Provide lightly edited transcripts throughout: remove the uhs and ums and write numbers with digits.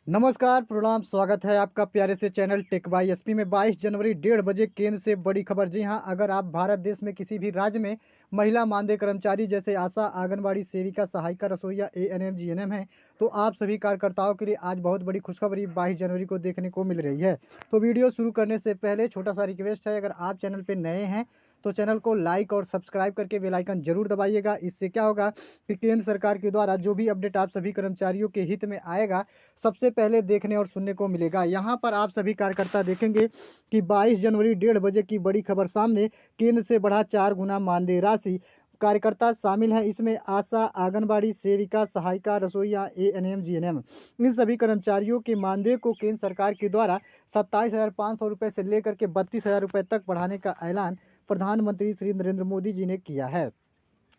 नमस्कार, प्रणाम, स्वागत है आपका प्यारे से चैनल टेक बाई एसपी में। 22 जनवरी 1:30 बजे केंद्र से बड़ी खबर। जी हां, अगर आप भारत देश में किसी भी राज्य में महिला मानदेय कर्मचारी जैसे आशा, आंगनबाड़ी सेविका, सहायिका, रसोइया, एएनएम, जीएनएम हैं, तो आप सभी कार्यकर्ताओं के लिए आज बहुत बड़ी खुशखबरी 22 जनवरी को देखने को मिल रही है। तो वीडियो शुरू करने से पहले छोटा सा रिक्वेस्ट है, अगर आप चैनल पर नए हैं तो चैनल को लाइक और सब्सक्राइब करके बेल आइकन जरूर दबाइएगा। इससे क्या होगा कि केंद्र सरकार के द्वारा जो भी अपडेट आप सभी कर्मचारियों के हित में आएगा, सबसे पहले देखने और सुनने को मिलेगा। यहाँ पर आप सभी कार्यकर्ता देखेंगे कि 22 जनवरी 1:30 बजे की बड़ी खबर सामने। केंद्र से बढ़ा 4 गुना मानदेय राशि। कार्यकर्ता शामिल हैं इसमें आशा, आंगनबाड़ी सेविका, सहायिका, रसोइया, एएनएम, जीएनएम। इन सभी कर्मचारियों के मानदेय को केंद्र सरकार के द्वारा 27,500 रुपये से लेकर के 32,000 रुपये तक बढ़ाने का ऐलान प्रधानमंत्री श्री नरेंद्र मोदी जी ने किया है।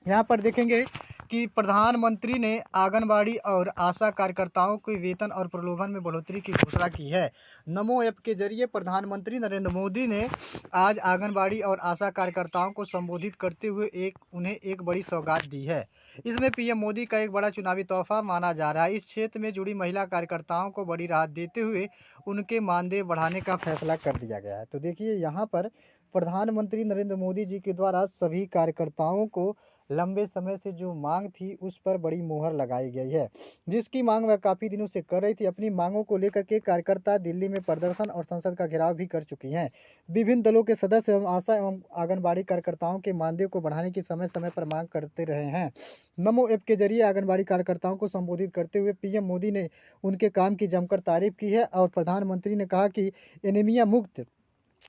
यहाँ पर देखेंगे कि प्रधानमंत्री ने आंगनबाड़ी और आशा कार्यकर्ताओं के वेतन और प्रलोभन में बढ़ोतरी की घोषणा की है। नमो ऐप के जरिए प्रधानमंत्री नरेंद्र मोदी ने आज आंगनबाड़ी और आशा कार्यकर्ताओं को संबोधित करते हुए उन्हें एक बड़ी सौगात दी है। इसमें पीएम मोदी का एक बड़ा चुनावी तोहफा माना जा रहा है। इस क्षेत्र में जुड़ी महिला कार्यकर्ताओं को बड़ी राहत देते हुए उनके मानदेय बढ़ाने का फैसला कर दिया गया है। तो देखिए, यहाँ पर प्रधानमंत्री नरेंद्र मोदी जी के द्वारा सभी कार्यकर्ताओं को लंबे समय से जो मांग थी उस पर बड़ी मोहर लगाई गई है, जिसकी मांग वह काफ़ी दिनों से कर रही थी। अपनी मांगों को लेकर के कार्यकर्ता दिल्ली में प्रदर्शन और संसद का घेराव भी कर चुकी हैं। विभिन्न दलों के सदस्य एवं आशा एवं आंगनबाड़ी कार्यकर्ताओं के मानदेय को बढ़ाने की समय समय पर मांग करते रहे हैं। नमो ऐप के जरिए आंगनबाड़ी कार्यकर्ताओं को संबोधित करते हुए पीएम मोदी ने उनके काम की जमकर तारीफ की है और प्रधानमंत्री ने कहा कि एनीमिया मुक्त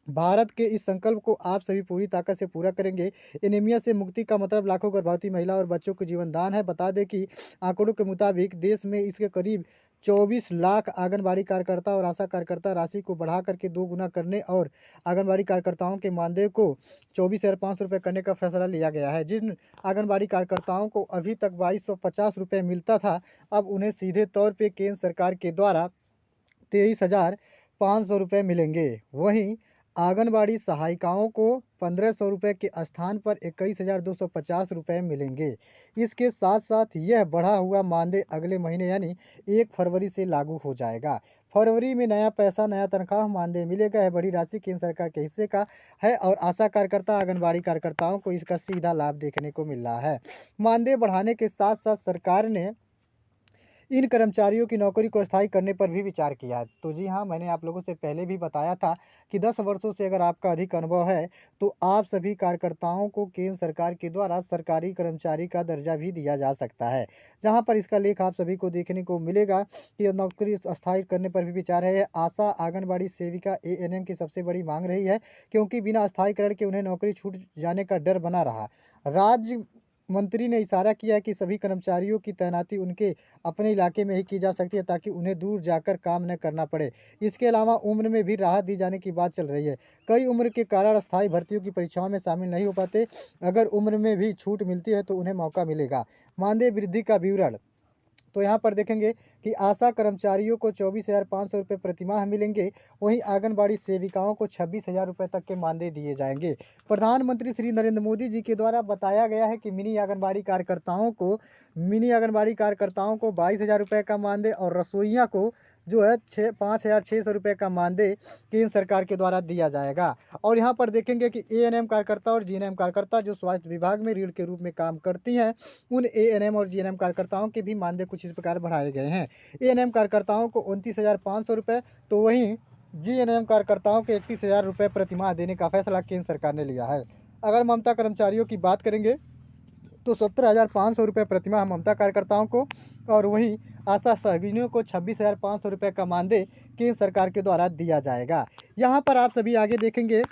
भारत के इस संकल्प को आप सभी पूरी ताकत से पूरा करेंगे। एनीमिया से मुक्ति का मतलब लाखों गर्भवती महिला और बच्चों को जीवन दान है। बता दें कि आंकड़ों के मुताबिक देश में इसके करीब 24 लाख आंगनबाड़ी कार्यकर्ता और आशा कार्यकर्ता राशि को बढ़ा करके 2 गुना करने और आंगनबाड़ी कार्यकर्ताओं के मानदेय को 24,500 रुपये करने का फैसला लिया गया है। जिन आंगनबाड़ी कार्यकर्ताओं को अभी तक 2250 रुपये मिलता था, अब उन्हें सीधे तौर पर केंद्र सरकार के द्वारा 23,500 रुपये मिलेंगे। वहीं आंगनबाड़ी सहायिकाओं को 1,500 रुपये के स्थान पर 21,250 रुपये मिलेंगे। इसके साथ साथ यह बढ़ा हुआ मानदेय अगले महीने यानी 1 फरवरी से लागू हो जाएगा। फरवरी में नया पैसा, नया तनख्वाह, मानदेय मिलेगा। यह बड़ी राशि केंद्र सरकार के हिस्से का है और आशा कार्यकर्ता, आंगनबाड़ी कार्यकर्ताओं को इसका सीधा लाभ देखने को मिल रहा है। मानदेय बढ़ाने के साथ साथ सरकार ने इन कर्मचारियों की नौकरी को स्थायी करने पर भी विचार किया है। तो जी हाँ, मैंने आप लोगों से पहले भी बताया था कि 10 वर्षों से अगर आपका अधिक अनुभव है तो आप सभी कार्यकर्ताओं को केंद्र सरकार के द्वारा सरकारी कर्मचारी का दर्जा भी दिया जा सकता है। जहाँ पर इसका लेख आप सभी को देखने को मिलेगा कि नौकरी स्थायी करने पर भी विचार है। आशा, आंगनबाड़ी सेविका, एएनएम की सबसे बड़ी मांग रही है, क्योंकि बिना स्थायीकरण के उन्हें नौकरी छूट जाने का डर बना रहा। राज्य मंत्री ने इशारा किया कि सभी कर्मचारियों की तैनाती उनके अपने इलाके में ही की जा सकती है, ताकि उन्हें दूर जाकर काम न करना पड़े। इसके अलावा उम्र में भी राहत दी जाने की बात चल रही है। कई उम्र के कारण अस्थायी भर्तियों की परीक्षाओं में शामिल नहीं हो पाते। अगर उम्र में भी छूट मिलती है तो उन्हें मौका मिलेगा। मानदेय वृद्धि का विवरण तो यहाँ पर देखेंगे कि आशा कर्मचारियों को 24,500 रुपये प्रतिमाह मिलेंगे। वहीं आंगनबाड़ी सेविकाओं को 26,000 रुपये तक के मानदेय दिए जाएंगे। प्रधानमंत्री श्री नरेंद्र मोदी जी के द्वारा बताया गया है कि मिनी आंगनबाड़ी कार्यकर्ताओं को 22,000 रुपये का मानदेय और रसोइया को जो है 5,600 रुपये का मानदेय केंद्र सरकार के द्वारा दिया जाएगा। और यहाँ पर देखेंगे कि एएनएम कार्यकर्ता और जीएनएम कार्यकर्ता जो स्वास्थ्य विभाग में रीढ़ के रूप में काम करती हैं, उन एएनएम और जीएनएम कार्यकर्ताओं के भी मानदेय कुछ इस प्रकार बढ़ाए गए हैं। एएनएम कार्यकर्ताओं को 29,500 रुपये, तो वहीं जीएनएम कार्यकर्ताओं के 31,000 रुपये प्रतिमाह देने का फैसला केंद्र सरकार ने लिया है। अगर ममता कर्मचारियों की बात करेंगे तो 17,500 रुपये प्रतिमाह ममता कार्यकर्ताओं को और वहीं आशा सहयोगिनियों को 26,500 रुपये का मानदेय केंद्र सरकार के द्वारा दिया जाएगा। यहाँ पर आप सभी आगे देखेंगे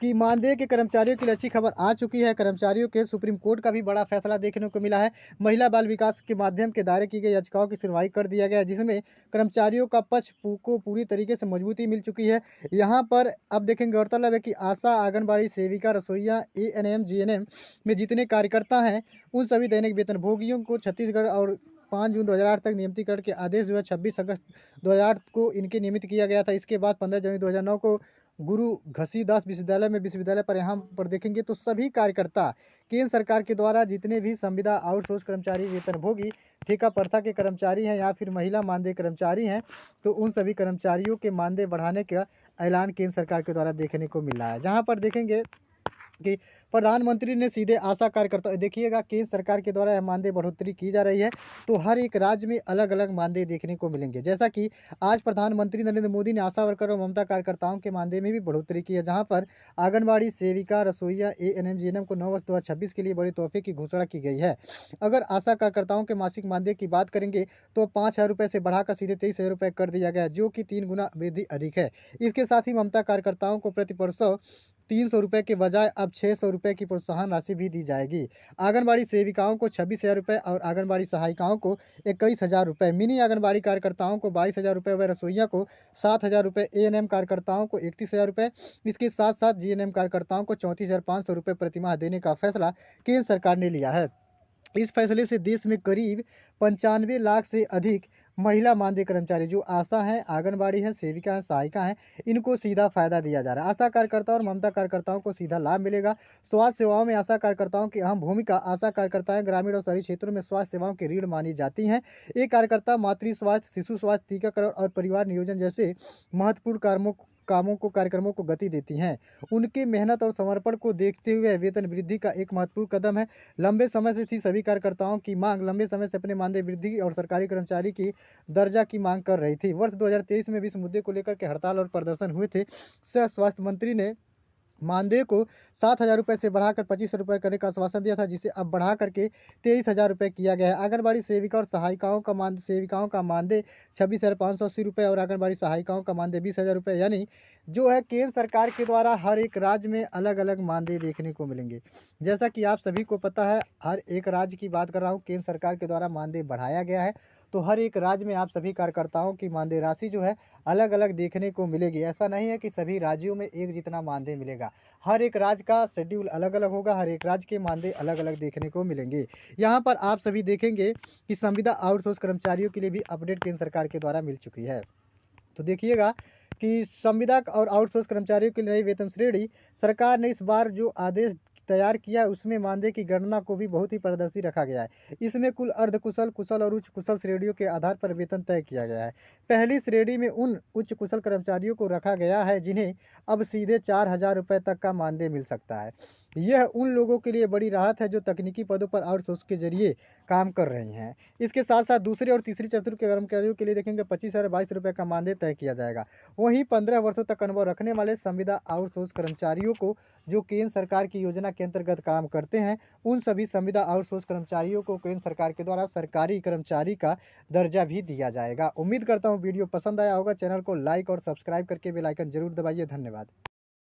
कि मानदेय के कर्मचारियों की लिए अच्छी खबर आ चुकी है। कर्मचारियों के सुप्रीम कोर्ट का भी बड़ा फैसला देखने को मिला है। महिला बाल विकास के माध्यम के दायर की गई याचिकाओं की सुनवाई कर दिया गया, जिसमें कर्मचारियों का पक्ष को पूरी तरीके से मजबूती मिल चुकी है। यहाँ पर अब देखेंगे, गौरतलब है कि आशा, आंगनबाड़ी सेविका, रसोइया, एएनएम, जीएनएम में जितने कार्यकर्ता हैं उन सभी दैनिक वेतनभोगियों को छत्तीसगढ़ और 5 जून 2008 तक नियमितीकरण के आदेश जो है 26 अगस्त 2008 को इनके नियमित किया गया था। इसके बाद 15 जनवरी 2009 को गुरु घसीदास विश्वविद्यालय पर यहाँ पर देखेंगे तो सभी कार्यकर्ता केंद्र सरकार के द्वारा जितने भी संविदा आउटसोर्स कर्मचारी वेतनभोगी ठेका प्रथा के कर्मचारी हैं या फिर महिला मानदेय कर्मचारी हैं, तो उन सभी कर्मचारियों के मानदेय बढ़ाने का ऐलान केंद्र सरकार के द्वारा देखने को मिल रहा है। जहाँ पर देखेंगे कि प्रधानमंत्री ने सीधे आशा कार्यकर्ता देखिएगा केंद्र सरकार के द्वारा यह मानदेय बढ़ोतरी की जा रही है, तो हर एक राज्य में अलग अलग मानदेय देखने को मिलेंगे। जैसा कि आज प्रधानमंत्री नरेंद्र मोदी ने आशा वर्कर और ममता कार्यकर्ताओं के मानदेय में भी बढ़ोतरी की है, जहां पर आंगनबाड़ी सेविका, रसोईया, एएनएम, जीएनएम को 9 वर्ष 2026 के लिए बड़ी तोहफे की घोषणा की गई है। अगर आशा कार्यकर्ताओं के मासिक मानदेय की बात करेंगे तो 5,000 रुपये से बढ़ाकर सीधे 23,000 रुपये कर दिया गया, जो कि 3 गुना वृद्धि अधिक है। इसके साथ ही ममता कार्यकर्ताओं को प्रति प्रसव 300 रुपये के बजाय अब 600 रुपये की प्रोत्साहन राशि भी दी जाएगी। आंगनबाड़ी सेविकाओं को 26,000 रुपये और आंगनबाड़ी सहायिकाओं को 21,000 रुपये, मिनी आंगनबाड़ी कार्यकर्ताओं को 22,000 रुपये व रसोइया को 7,000 रुपये, एएनएम कार्यकर्ताओं को 31,000 रुपये, इसके साथ साथ जीएनएम कार्यकर्ताओं को 34,500 रुपये प्रतिमाह देने का फैसला केंद्र सरकार ने लिया है। इस फैसले से देश में करीब 95 लाख से अधिक महिला मानदेय कर्मचारी जो आशा हैं, आंगनबाड़ी हैं, सेविका हैं, सहायिका हैं, इनको सीधा फायदा दिया जा रहा है। आशा कार्यकर्ता और ममता कार्यकर्ताओं को सीधा लाभ मिलेगा। स्वास्थ्य सेवाओं में आशा कार्यकर्ताओं की अहम भूमिका। आशा कार्यकर्ताएं ग्रामीण और शहरी क्षेत्रों में स्वास्थ्य सेवाओं की रीढ़ मानी जाती हैं। ये कार्यकर्ता मातृ स्वास्थ्य, शिशु स्वास्थ्य, टीकाकरण और परिवार नियोजन जैसे महत्वपूर्ण कार्यक्रमों को गति देती हैं। उनकी मेहनत और समर्पण को देखते हुए वेतन वृद्धि का एक महत्वपूर्ण कदम है। लंबे समय से थी सभी कार्यकर्ताओं की मांग, लंबे समय से अपने मानदेय वृद्धि और सरकारी कर्मचारी की दर्जा की मांग कर रही थी। वर्ष 2023 में भी इस मुद्दे को लेकर के हड़ताल और प्रदर्शन हुए थे। स्वास्थ्य मंत्री ने मानदेय को 7,000 रुपये से बढ़ाकर 25 रुपये करने का आश्वासन दिया था, जिसे अब बढ़ा करके 23,000 रुपये किया गया है। आंगनबाड़ी सेविका और सहायिकाओं का मानदेय 26,580 रुपये और आंगनबाड़ी सहायिकाओं का मानदेय 20,000 रुपये, यानी जो है केंद्र सरकार के द्वारा हर एक राज्य में अलग अलग मानदेय देखने को मिलेंगे। जैसा कि आप सभी को पता है, हर एक राज्य की बात कर रहा हूँ, केंद्र सरकार के द्वारा मानदेय बढ़ाया गया है, तो हर एक राज्य में आप सभी कार्यकर्ताओं की मानदेय राशि जो है अलग अलग देखने को मिलेगी। ऐसा नहीं है कि सभी राज्यों में एक जितना मानदेय मिलेगा। हर एक राज्य का शेड्यूल अलग अलग होगा, हर एक राज्य के मानदेय अलग अलग देखने को मिलेंगे। यहाँ पर आप सभी देखेंगे कि संविदा आउटसोर्स कर्मचारियों के लिए भी अपडेट केंद्र सरकार के द्वारा मिल चुकी है। तो देखिएगा कि संविदा और आउटसोर्स कर्मचारियों के लिए नई वेतन श्रेणी सरकार ने इस बार जो आदेश तैयार किया उसमें मानदेय की गणना को भी बहुत ही पारदर्शी रखा गया है। इसमें कुल अर्धकुशल, कुशल और उच्च कुशल श्रेणियों के आधार पर वेतन तय किया गया है। पहली श्रेणी में उन उच्च कुशल कर्मचारियों को रखा गया है जिन्हें अब सीधे 4,000 रुपये तक का मानदेय मिल सकता है। यह उन लोगों के लिए बड़ी राहत है जो तकनीकी पदों पर आउटसोर्स के जरिए काम कर रही हैं। इसके साथ साथ दूसरे और तीसरी चतुर्थ के कर्मचारियों के लिए देखेंगे 25 और 22 रुपये का मानदेय तय किया जाएगा। वहीं 15 वर्षों तक अनुभव रखने वाले संविदा आउटसोर्स कर्मचारियों को जो केंद्र सरकार की योजना के अंतर्गत काम करते हैं, उन सभी संविदा आउटसोर्स कर्मचारियों को केंद्र सरकार के द्वारा सरकारी कर्मचारी का दर्जा भी दिया जाएगा। उम्मीद करता हूँ वीडियो पसंद आया होगा। चैनल को लाइक और सब्सक्राइब करके बेल आइकन जरूर दबाइए। धन्यवाद।